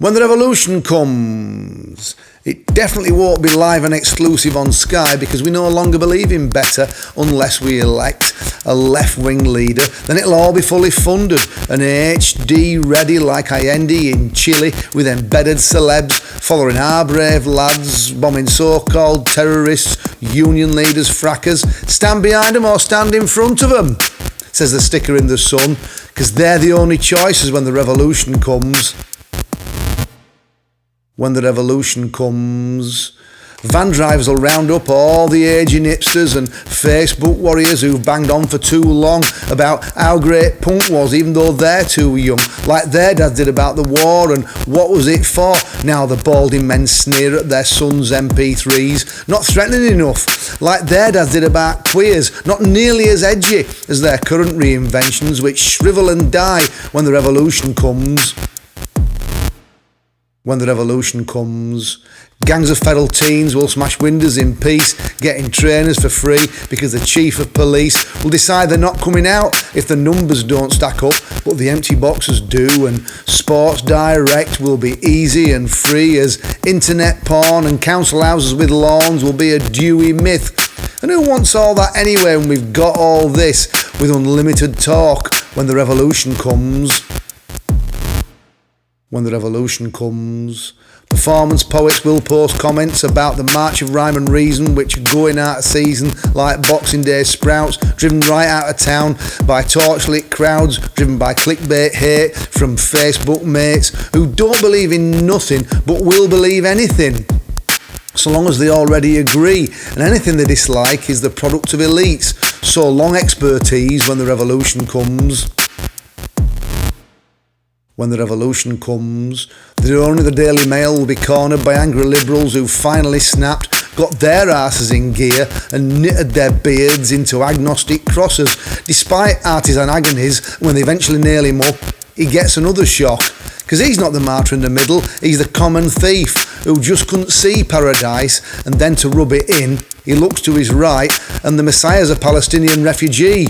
When the revolution comes, it definitely won't be live and exclusive on Sky, because we no longer believe in better unless we elect a left-wing leader. Then it'll all be fully funded and HD ready like Allende in Chile, with embedded celebs following our brave lads, bombing so-called terrorists, union leaders, frackers. Stand behind them or stand in front of them, says the sticker in the Sun, because they're the only choices when the revolution comes. When the revolution comes, van drivers will round up all the aging hipsters and Facebook warriors who've banged on for too long about how great punk was, even though they're too young, like their dads did about the war and what was it for. Now the balding men sneer at their sons' MP3s, not threatening enough, like their dads did about queers, not nearly as edgy as their current reinventions, which shrivel and die when the revolution comes. When the revolution comes, gangs of feral teens will smash windows in peace, getting trainers for free because the chief of police will decide they're not coming out if the numbers don't stack up, but the empty boxes do, and Sports Direct will be easy and free as internet porn and council houses with lawns will be a dewy myth. And who wants all that anyway when we've got all this with unlimited talk when the revolution comes? When the revolution comes, performance poets will post comments about the March of Rhyme and Reason, which are going out of season like Boxing Day sprouts, driven right out of town by torchlit crowds, driven by clickbait hate from Facebook mates who don't believe in nothing but will believe anything, so long as they already agree, and anything they dislike is the product of elites. So long expertise when the revolution comes. When the revolution comes, only the Daily Mail will be cornered by angry liberals who finally snapped, got their asses in gear and knitted their beards into agnostic crosses. Despite artisan agonies, when they eventually nail him up, he gets another shock. Because he's not the martyr in the middle, he's the common thief who just couldn't see paradise, and then to rub it in, he looks to his right and the Messiah's a Palestinian refugee.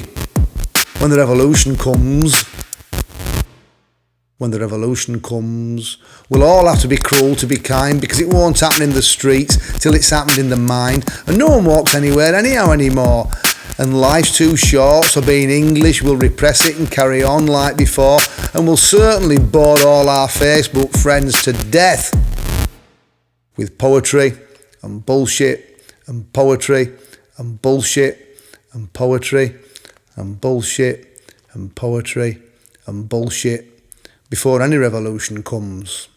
When the revolution comes... When the revolution comes, we'll all have to be cruel to be kind, because it won't happen in the streets till it's happened in the mind, and no one walks anywhere anyhow anymore. And life's too short, so being English will repress it and carry on like before, and we'll certainly bore all our Facebook friends to death with poetry and bullshit and poetry and bullshit and poetry and bullshit and poetry and bullshit before any revolution comes.